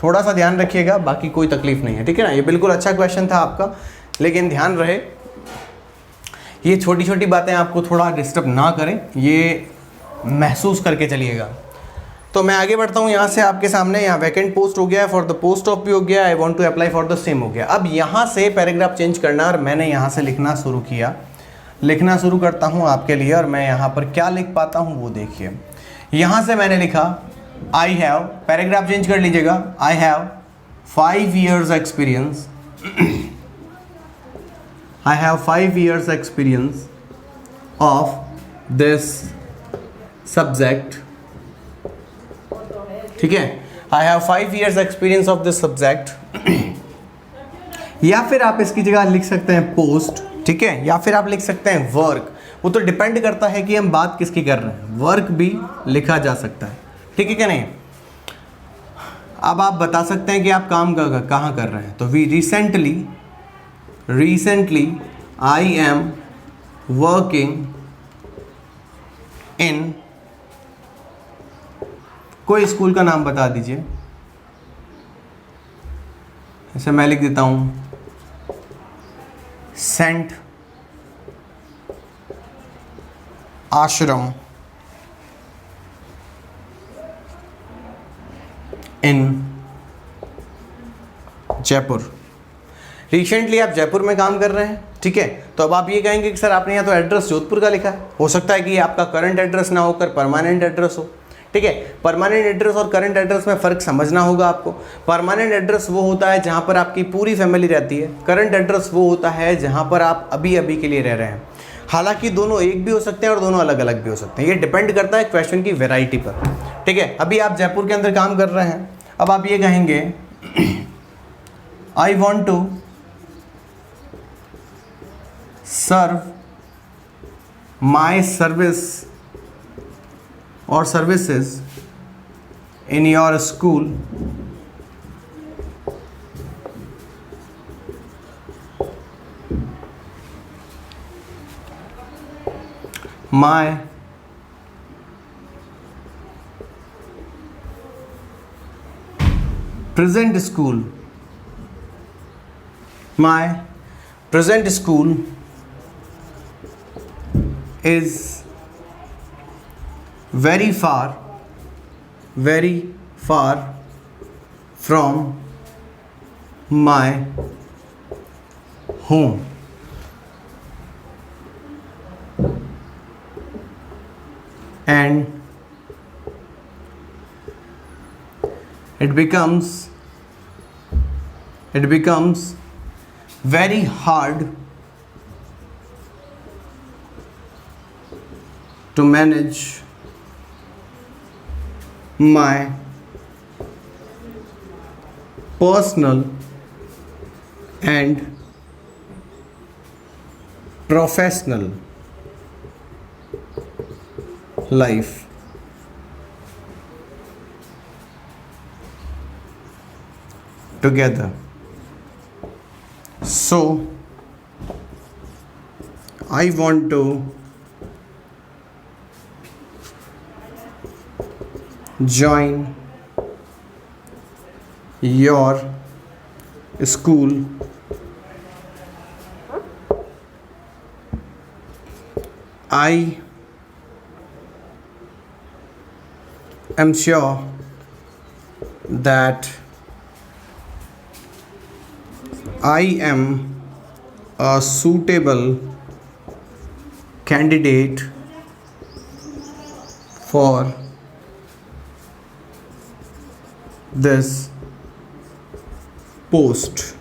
थोड़ा सा ध्यान रखिएगा, बाकी कोई तकलीफ नहीं है, ठीक है ना। ये बिल्कुल अच्छा क्वेश्चन था आपका, लेकिन ध्यान रहे ये छोटी छोटी बातें आपको थोड़ा डिस्टर्ब ना करें, ये महसूस करके चलिएगा। तो मैं आगे बढ़ता हूँ यहाँ से आपके सामने। यहाँ वैकेंट पोस्ट हो गया है, फॉर द पोस्ट ऑफ भी हो गया, I want to apply for the same हो गया। अब यहाँ से पैराग्राफ चेंज करना, और मैंने यहाँ से लिखना शुरू किया। लिखना शुरू करता हूँ आपके लिए, और मैं यहाँ पर क्या लिख पाता हूँ वो देखिए। यहाँ से मैंने लिखा आई हैव, पैराग्राफ चेंज कर लीजिएगा, I have 5 years experience, I have 5 years experience of this subject. ठीक है, I have 5 years experience of this subject. या फिर आप इसकी जगह लिख सकते हैं पोस्ट, ठीक है, या फिर आप लिख सकते हैं वर्क। वो तो डिपेंड करता है कि हम बात किसकी कर रहे हैं, वर्क भी लिखा जा सकता है, ठीक है क्या नहीं। अब आप बता सकते हैं कि आप काम कहाँ कर रहे हैं। तो we recently I am working in, कोई स्कूल का नाम बता दीजिए। ऐसे मैं लिख देता हूँ सेंट आश्रम इन जयपुर। रिसेंटली आप जयपुर में काम कर रहे हैं, ठीक है। तो अब आप ये कहेंगे कि सर आपने यहाँ तो एड्रेस जोधपुर का लिखा है, हो सकता है कि ये आपका करंट एड्रेस ना होकर परमानेंट एड्रेस हो, ठीक है। परमानेंट एड्रेस और करंट एड्रेस में फ़र्क समझना होगा आपको। परमानेंट एड्रेस वो होता है जहाँ पर आपकी पूरी फैमिली रहती है, करंट एड्रेस वो होता है जहाँ पर आप अभी अभी के लिए रह रहे हैं। हालांकि दोनों एक भी हो सकते हैं और दोनों अलग अलग भी हो सकते हैं, ये डिपेंड करता है क्वेश्चन की वैरायटी पर, ठीक है। अभी आप जयपुर के अंदर काम कर रहे हैं, अब आप ये कहेंगे I want to serve my service or services in your school my present school is very far from my home, and it becomes very hard to manage my personal and professional life. Together. So I want to join your school I am sure that I am a suitable candidate for this post.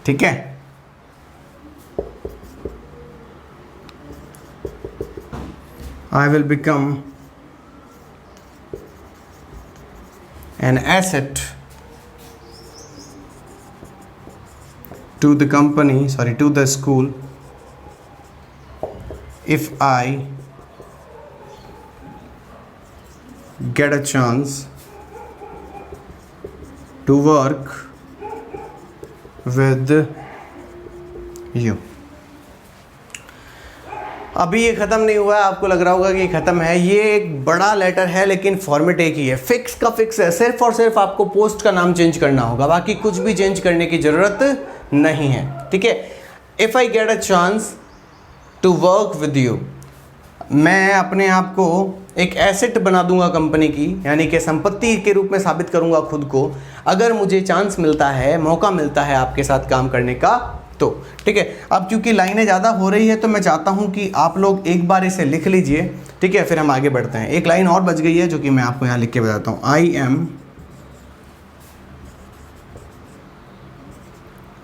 ठीक है, I will become an asset to the company, to the school, if I get a chance to work with you. अभी ये ख़त्म नहीं हुआ है, आपको लग रहा होगा कि ख़त्म है, ये एक बड़ा लेटर है लेकिन फॉर्मेट एक ही है, फिक्स का फिक्स है, सिर्फ और सिर्फ आपको पोस्ट का नाम चेंज करना होगा, बाकी कुछ भी चेंज करने की ज़रूरत नहीं है, ठीक है। If I get a chance to work with you, मैं अपने आप को एक एसेट बना दूंगा कंपनी की, यानी कि संपत्ति के रूप में साबित करूंगा खुद को, अगर मुझे चांस मिलता है, मौका मिलता है आपके साथ काम करने का तो, ठीक है। अब क्योंकि लाइनें ज़्यादा हो रही है तो मैं चाहता हूं कि आप लोग एक बार इसे लिख लीजिए, ठीक है, फिर हम आगे बढ़ते हैं। एक लाइन और बच गई है जो कि मैं आपको यहाँ लिख के बताता हूँ। I am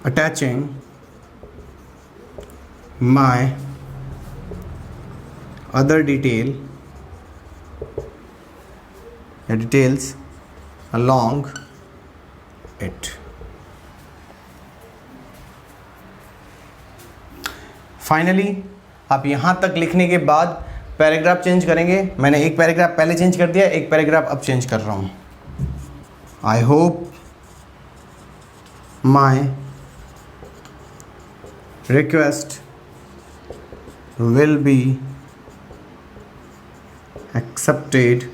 attaching my other details along it. Finally आप यहाँ तक लिखने के बाद पैराग्राफ चेंज करेंगे। मैंने एक पैराग्राफ पहले चेंज कर दिया, एक पैराग्राफ अब चेंज कर रहा हूँ। I hope my request will be accepted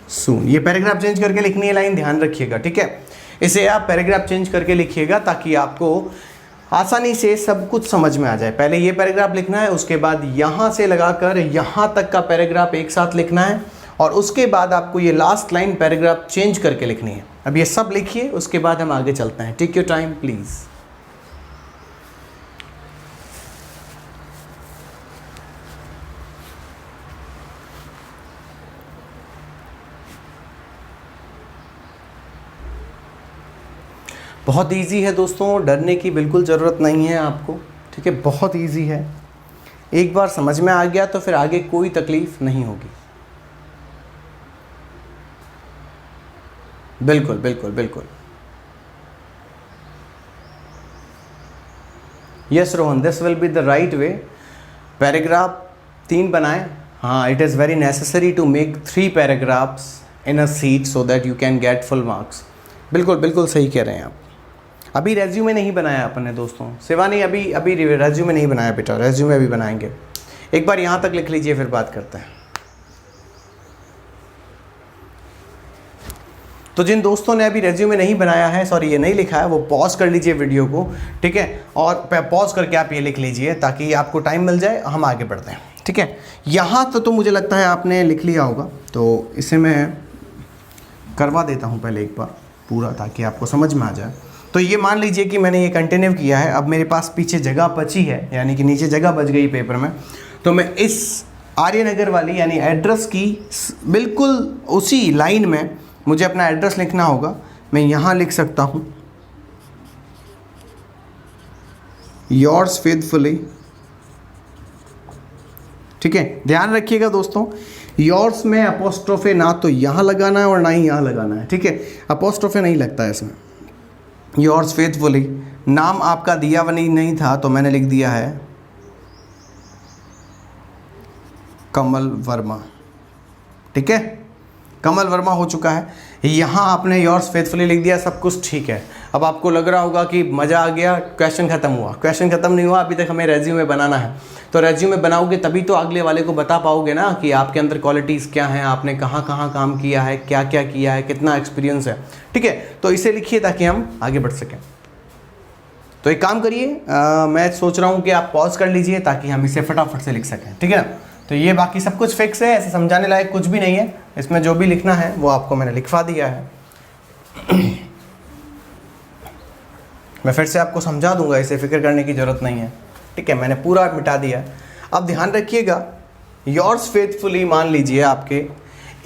soon. ये पैराग्राफ चेंज करके लिखनी है लाइन, ध्यान रखिएगा, ठीक है। इसे आप पैराग्राफ चेंज करके लिखिएगा ताकि आपको आसानी से सब कुछ समझ में आ जाए। पहले ये पैराग्राफ लिखना है, उसके बाद यहाँ से लगाकर यहाँ तक का पैराग्राफ एक साथ लिखना है, और उसके बाद आपको ये लास्ट लाइन पैराग्राफ चेंज करके लिखनी है। अब ये सब लिखिए, उसके बाद हम आगे चलते हैं। Take your time please. बहुत इजी है दोस्तों, डरने की बिल्कुल ज़रूरत नहीं है आपको, ठीक है, बहुत इजी है। एक बार समझ में आ गया तो फिर आगे कोई तकलीफ नहीं होगी। बिल्कुल बिल्कुल बिल्कुल। Yes Rohan, this will be the right way. Paragraph 3 बनाएं। हाँ, it is very necessary to make 3 paragraphs in a sheet so that you can get full marks. बिल्कुल बिल्कुल सही कह रहे हैं आप। अभी रेज्यूमे नहीं बनाया अपने दोस्तों, शिवानी अभी रेज्यूमे नहीं बनाया बेटा, रेज्यूमे अभी बनाएंगे। एक बार यहाँ तक लिख लीजिए, फिर बात करते हैं। तो जिन दोस्तों ने अभी रेज्यूमे नहीं बनाया है, ये नहीं लिखा है, वो पॉज कर लीजिए वीडियो को, ठीक है, और पॉज करके आप ये लिख लीजिए ताकि आपको टाइम मिल जाए, हम आगे बढ़ते हैं, ठीक है। यहाँ तो मुझे लगता है आपने लिख लिया होगा, तो इसे मैं करवा देता हूँ पहले एक बार पूरा, ताकि आपको समझ में आ जाए। तो ये मान लीजिए कि मैंने ये कंटिन्यू किया है, अब मेरे पास पीछे जगह बची है, यानी कि नीचे जगह बच गई पेपर में, तो मैं इस आर्यनगर वाली यानी एड्रेस की बिल्कुल उसी लाइन में मुझे अपना एड्रेस लिखना होगा। मैं यहाँ लिख सकता हूँ योर्स फेथफुली, ठीक है। ध्यान रखिएगा दोस्तों, योर्स में अपोस्ट्रोफे ना तो यहाँ लगाना है और ना ही यहाँ लगाना है, ठीक है। अपोस्ट्रोफे नहीं लगता है इसमें। योर्स फेथफुली, नाम आपका दिया नहीं था तो मैंने लिख दिया है कमल वर्मा, ठीक है। कमल वर्मा हो चुका है। यहाँ आपने योर्स फेथफुली लिख दिया, सब कुछ ठीक है। अब आपको लग रहा होगा कि मज़ा आ गया, क्वेश्चन ख़त्म हुआ। क्वेश्चन ख़त्म नहीं हुआ, अभी तक हमें रेज्यूमे बनाना है। तो रेज्यूमे बनाओगे तभी तो अगले वाले को बता पाओगे ना कि आपके अंदर क्वालिटीज़ क्या हैं, आपने कहाँ कहाँ काम किया है, क्या क्या किया है, कितना एक्सपीरियंस है, ठीक है। तो इसे लिखिए ताकि हम आगे बढ़ सकें। तो एक काम करिए, मैं सोच रहा हूँ कि आप पॉज कर लीजिए ताकि हम इसे फटाफट से लिख सकें, ठीक है ना। तो ये बाकी सब कुछ फिक्स है, ऐसे समझाने लायक कुछ भी नहीं है। इसमें जो भी लिखना है वो आपको मैंने लिखवा दिया है। मैं फिर से आपको समझा दूंगा, इसे फिक्र करने की ज़रूरत नहीं है, ठीक है। मैंने पूरा मिटा दिया। अब ध्यान रखिएगा, योर्स फेथफुली मान लीजिए आपके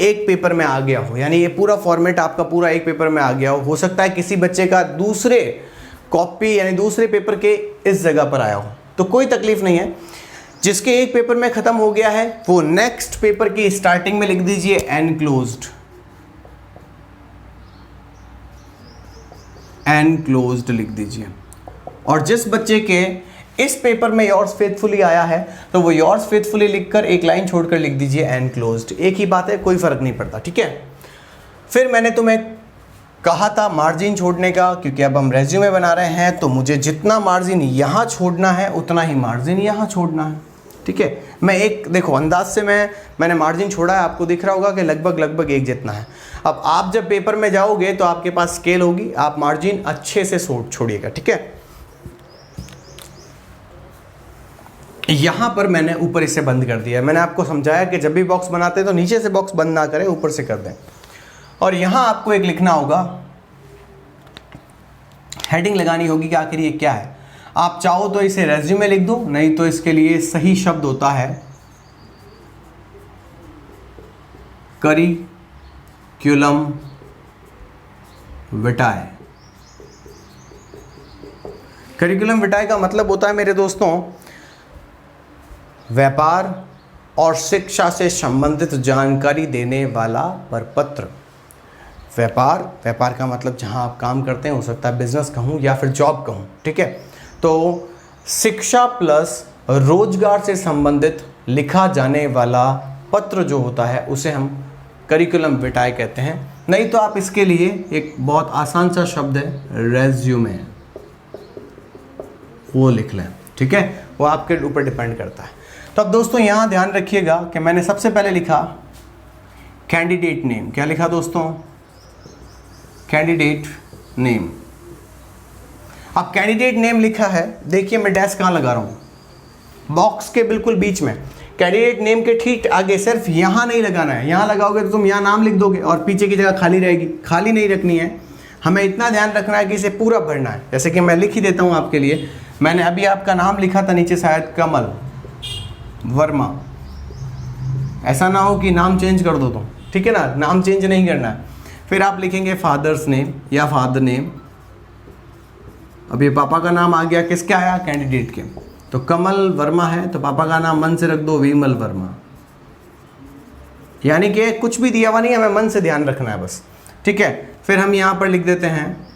एक पेपर में आ गया हो, यानी ये पूरा फॉर्मेट आपका पूरा एक पेपर में आ गया हो सकता है किसी बच्चे का दूसरे कॉपी यानी दूसरे पेपर के इस जगह पर आया हो, तो कोई तकलीफ नहीं है। जिसके एक पेपर में ख़त्म हो गया है वो नेक्स्ट पेपर की स्टार्टिंग में लिख दीजिए एनक्लोज्ड, एनक्लोज्ड लिख दीजिए। और जिस बच्चे के इस पेपर में योर्स फेथफुली आया है तो वो योर्स फेथफुली लिखकर एक लाइन छोड़कर लिख दीजिए एनक्लोज्ड। एक ही बात है, कोई फ़र्क नहीं पड़ता, ठीक है। फिर मैंने तुम्हें कहा था मार्जिन छोड़ने का, क्योंकि अब हम रेज्यूमे बना रहे हैं तो मुझे जितना मार्जिन यहाँ छोड़ना है उतना ही मार्जिन यहाँ छोड़ना है, ठीक है। मैं एक देखो अंदाज से मैंने मार्जिन छोड़ा है, आपको दिख रहा होगा कि लगभग एक जितना है। अब आप जब पेपर में जाओगे तो आपके पास स्केल होगी, आप मार्जिन अच्छे से छोड़िएगा, ठीक है। यहाँ पर मैंने ऊपर इसे बंद कर दिया है। मैंने आपको समझाया कि जब भी बॉक्स बनाते हैं तो नीचे से बॉक्स बंद ना करें, ऊपर से कर दें। और यहाँ आपको एक लिखना होगा, हेडिंग लगानी होगी कि आखिर ये क्या है। आप चाहो तो इसे रेज्यूमे लिख दो, नहीं तो इसके लिए सही शब्द होता है करिकुलम विटाए। करिकुलम विटाए का मतलब होता है मेरे दोस्तों व्यापार और शिक्षा से संबंधित जानकारी देने वाला प्रपत्र। व्यापार का मतलब जहां आप काम करते हैं, हो सकता है बिजनेस कहूं या फिर जॉब कहूं, ठीक है। तो शिक्षा प्लस रोजगार से संबंधित लिखा जाने वाला पत्र जो होता है उसे हम करिकुलम विटाए कहते हैं। नहीं तो आप इसके लिए एक बहुत आसान सा शब्द है रेज्यूमे, वो लिख लें, ठीक है। वो आपके ऊपर डिपेंड करता है। तो अब दोस्तों यहाँ ध्यान रखिएगा कि मैंने सबसे पहले लिखा कैंडिडेट नेम। क्या लिखा दोस्तों? Candidate name. अब कैंडिडेट नेम लिखा है, देखिए मैं डैश कहाँ लगा रहा हूँ, बॉक्स के बिल्कुल बीच में। कैंडिडेट नेम के ठीक आगे, सिर्फ यहाँ नहीं लगाना है। यहाँ लगाओगे तो तुम यहाँ नाम लिख दोगे और पीछे की जगह खाली रहेगी, खाली नहीं रखनी है। हमें इतना ध्यान रखना है कि इसे पूरा भरना है। जैसे कि मैं लिख ही देता हूँ आपके लिए, मैंने अभी आपका नाम लिखा था नीचे शायद कमल वर्मा। ऐसा ना हो कि नाम चेंज कर दो तुम, ठीक है ना, नाम चेंज नहीं करना है। फिर आप लिखेंगे फादर्स नेम या फादर नेम। अब ये पापा का नाम आ गया, किसके आया? कैंडिडेट के। तो कमल वर्मा है तो पापा का नाम मन से रख दो, विमल वर्मा। यानी कि कुछ भी दिया हुआ नहीं है, हमें मन से ध्यान रखना है बस, ठीक है। फिर हम यहाँ पर लिख देते हैं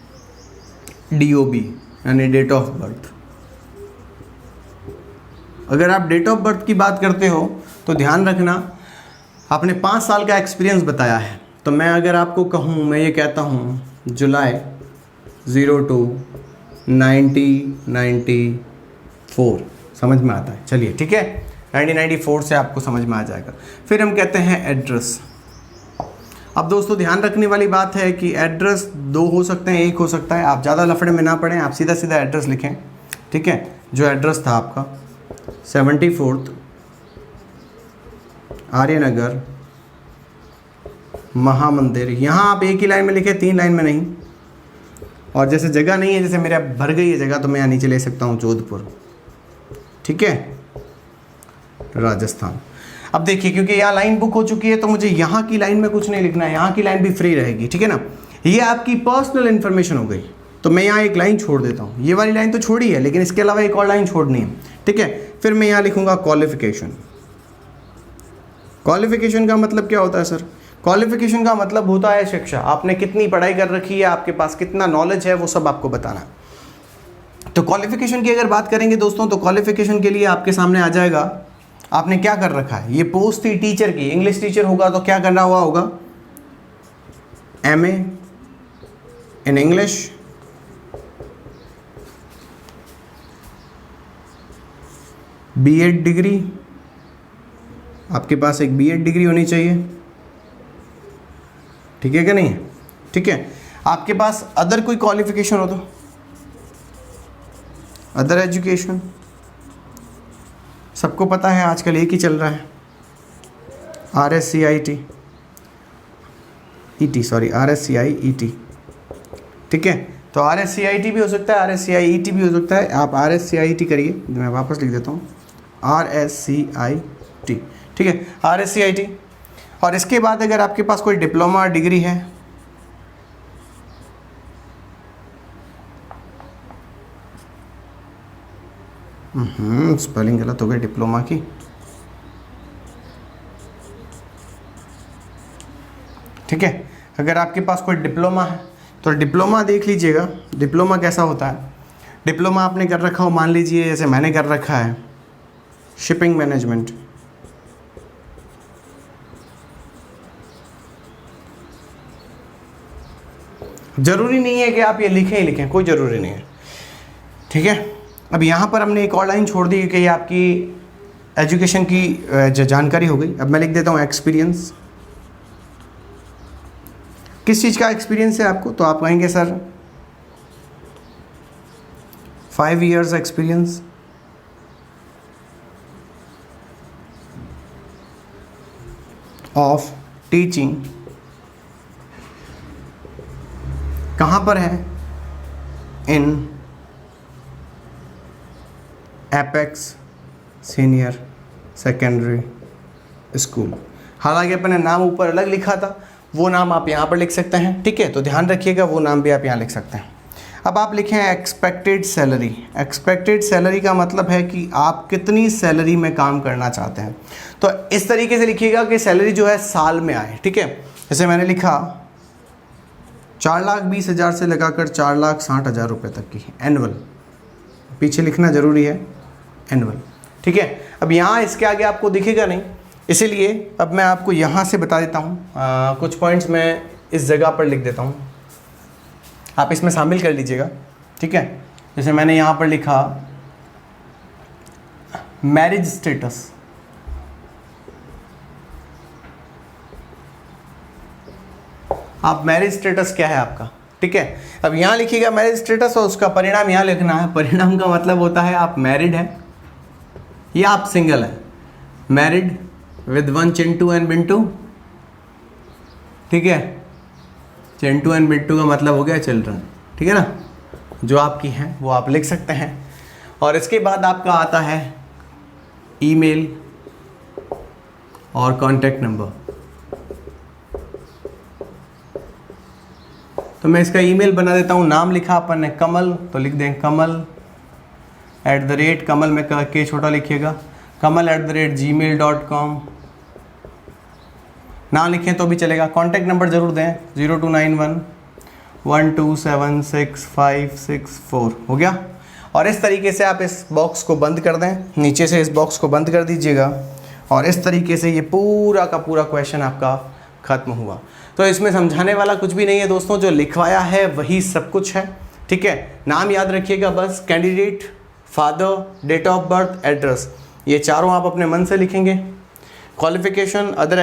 DOB यानी डेट ऑफ बर्थ। अगर आप डेट ऑफ बर्थ की बात करते हो तो ध्यान रखना, आपने 5 साल का एक्सपीरियंस बताया है, तो मैं अगर आपको कहूँ, मैं ये कहता हूँ जुलाई 02/1994, समझ में आता है? चलिए ठीक है, 1994 से आपको समझ में आ जाएगा। फिर हम कहते हैं एड्रेस। अब दोस्तों ध्यान रखने वाली बात है कि एड्रेस 2 हो सकते हैं, 1 हो सकता है। आप ज़्यादा लफड़े में ना पड़ें, आप सीधा सीधा एड्रेस लिखें, ठीक है। जो एड्रेस था आपका 74th आर्यनगर महामंदिर, यहाँ आप एक ही लाइन में लिखे, 3 लाइन में नहीं। और जैसे जगह नहीं है, जैसे मेरा भर गई है जगह, तो मैं यहाँ नीचे ले सकता हूँ जोधपुर, ठीक है, राजस्थान। अब देखिए क्योंकि यहाँ लाइन बुक हो चुकी है तो मुझे यहाँ की लाइन में कुछ नहीं लिखना है, यहाँ की लाइन भी फ्री रहेगी, ठीक है ना। ये आपकी पर्सनल इन्फॉर्मेशन हो गई, तो मैं यहाँ एक लाइन छोड़ देता हूँ, ये वाली लाइन तो छोड़ी है लेकिन इसके अलावा एक और लाइन छोड़नी है, ठीक है। फिर मैं यहाँ लिखूँगा क्वालिफिकेशन। क्वालिफिकेशन का मतलब क्या होता है सर? क्वालिफिकेशन का मतलब होता है शिक्षा, आपने कितनी पढ़ाई कर रखी है, आपके पास कितना नॉलेज है, वो सब आपको बताना। तो क्वालिफिकेशन की अगर बात करेंगे दोस्तों, तो क्वालिफिकेशन के लिए आपके सामने आ जाएगा आपने क्या कर रखा है। ये पोस्ट थी टीचर की, इंग्लिश टीचर होगा तो क्या करना हुआ होगा, MA in English, B.Ed degree, आपके पास एक B.Ed डिग्री होनी चाहिए, ठीक है क्या नहीं है, ठीक है। आपके पास अदर कोई क्वालिफिकेशन हो तो अदर एजुकेशन, सबको पता है आजकल एक ही चल रहा है, RSCIET, ठीक है। तो RSCIET भी हो सकता है, RSCIET भी हो सकता है, आप RSCIET करिए, मैं वापस लिख देता हूँ RSCIET, ठीक है, RSCIET। और इसके बाद अगर आपके पास कोई डिप्लोमा डिग्री है, स्पेलिंग गलत हो गई डिप्लोमा की, ठीक है। अगर आपके पास कोई डिप्लोमा है तो डिप्लोमा देख लीजिएगा, डिप्लोमा कैसा होता है। डिप्लोमा आपने कर रखा हो, मान लीजिए जैसे मैंने कर रखा है शिपिंग मैनेजमेंट, ज़रूरी नहीं है कि आप ये लिखें ही लिखें, कोई ज़रूरी नहीं है, ठीक है। अब यहाँ पर हमने एक और लाइन छोड़ दी कि ये आपकी एजुकेशन की जो जानकारी हो गई। अब मैं लिख देता हूँ एक्सपीरियंस। किस चीज़ का एक्सपीरियंस है आपको, तो आप कहेंगे sir 5 years experience, of teaching. कहाँ पर है, इन एपेक्स सीनियर सेकेंडरी स्कूल। हालांकि अपने नाम ऊपर अलग लिखा था, वो नाम आप यहाँ पर लिख सकते हैं, ठीक है। तो ध्यान रखिएगा वो नाम भी आप यहाँ लिख सकते हैं। अब आप लिखें एक्सपेक्टेड सैलरी। एक्सपेक्टेड सैलरी का मतलब है कि आप कितनी सैलरी में काम करना चाहते हैं। तो इस तरीके से लिखिएगा कि सैलरी जो है साल में आए, ठीक है। जैसे मैंने लिखा 4,20,000 से लगाकर 4,60,000 रुपये तक की एनुअल, पीछे लिखना ज़रूरी है एनुअल, ठीक है। अब यहाँ इसके आगे आपको दिखेगा नहीं, इसीलिए अब मैं आपको यहाँ से बता देता हूँ। कुछ पॉइंट्स मैं इस जगह पर लिख देता हूँ, आप इसमें शामिल कर लीजिएगा, ठीक है। जैसे मैंने यहाँ पर लिखा मैरिज स्टेटस, आप मैरिज स्टेटस क्या है आपका, ठीक है। अब यहाँ लिखिएगा मैरिज स्टेटस और उसका परिणाम यहाँ लिखना है। परिणाम का मतलब होता है आप मैरिड हैं या आप सिंगल हैं। मैरिड विद 1 चिंटू एंड बिंटू, ठीक है। चिंटू एंड बिंटू का मतलब हो गया चिल्ड्रन, ठीक है ना। जो आपकी हैं वो आप लिख सकते हैं। और इसके बाद आपका आता है ईमेल और कॉन्टैक्ट नंबर। तो मैं इसका ईमेल बना देता हूँ। नाम लिखा अपन ने कमल, तो लिख दें कमल @ कमल में के छोटा लिखिएगा, kamal@gmail.com। ना लिखें तो भी चलेगा। कॉन्टैक्ट नंबर ज़रूर दें 029112765664, हो गया। और इस तरीके से आप इस बॉक्स को बंद कर दें, नीचे से इस बॉक्स को बंद कर दीजिएगा। और इस तरीके से ये पूरा का पूरा क्वेश्चन आपका ख़त्म हुआ। तो इसमें समझाने वाला कुछ भी नहीं है दोस्तों, जो लिखवाया है वही सब कुछ है, ठीक है। नाम याद रखिएगा बस, candidate, father, date of birth, address, ये चारों आप अपने मन से लिखेंगे। क्वालिफिकेशन, अदर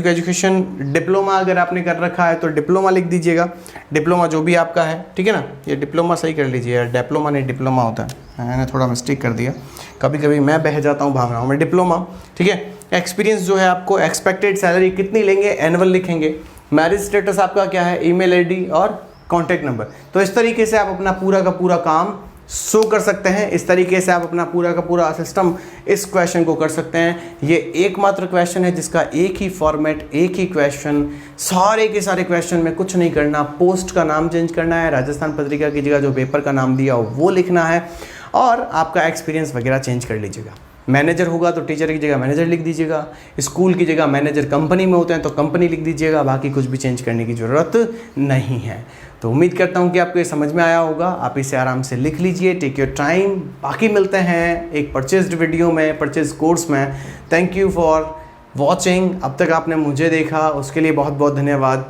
एजुकेशन, डिप्लोमा अगर आपने कर रखा है तो डिप्लोमा लिख दीजिएगा, डिप्लोमा जो भी आपका है, ठीक है ना। ये डिप्लोमा सही कर लीजिए यार, डिप्लोमा नहीं डिप्लोमा होता है, मैंने थोड़ा मिस्टेक कर दिया, कभी कभी मैं बह जाता हूँ भावनाओं में। डिप्लोमा, ठीक है। एक्सपीरियंस जो है आपको, एक्सपेक्टेड सैलरी कितनी लेंगे, एनुअल लिखेंगे। मैरिज स्टेटस आपका क्या है, ईमेल आईडी और कॉन्टैक्ट नंबर। तो इस तरीके से आप अपना पूरा का पूरा काम शो कर सकते हैं। इस तरीके से आप अपना पूरा का पूरा सिस्टम इस क्वेश्चन को कर सकते हैं। ये एकमात्र क्वेश्चन है जिसका एक ही फॉर्मेट, एक ही क्वेश्चन, सारे के सारे क्वेश्चन में कुछ नहीं करना। पोस्ट का नाम चेंज करना है, राजस्थान पत्रिका की जगह जो पेपर का नाम दिया हो वो लिखना है, और आपका एक्सपीरियंस वगैरह चेंज कर लीजिएगा। मैनेजर होगा तो टीचर की जगह मैनेजर लिख दीजिएगा, स्कूल की जगह मैनेजर कंपनी में होते हैं तो कंपनी लिख दीजिएगा, बाकी कुछ भी चेंज करने की ज़रूरत नहीं है। तो उम्मीद करता हूँ कि आपको ये समझ में आया होगा। आप इसे आराम से लिख लीजिए, टेक योर टाइम। बाकी मिलते हैं एक परचेज्ड वीडियो में, परचेज कोर्स में। Thank you for watching. अब तक आपने मुझे देखा उसके लिए बहुत बहुत धन्यवाद।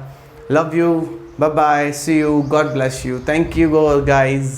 Love you, bye bye, see you, God bless you, thank you guys.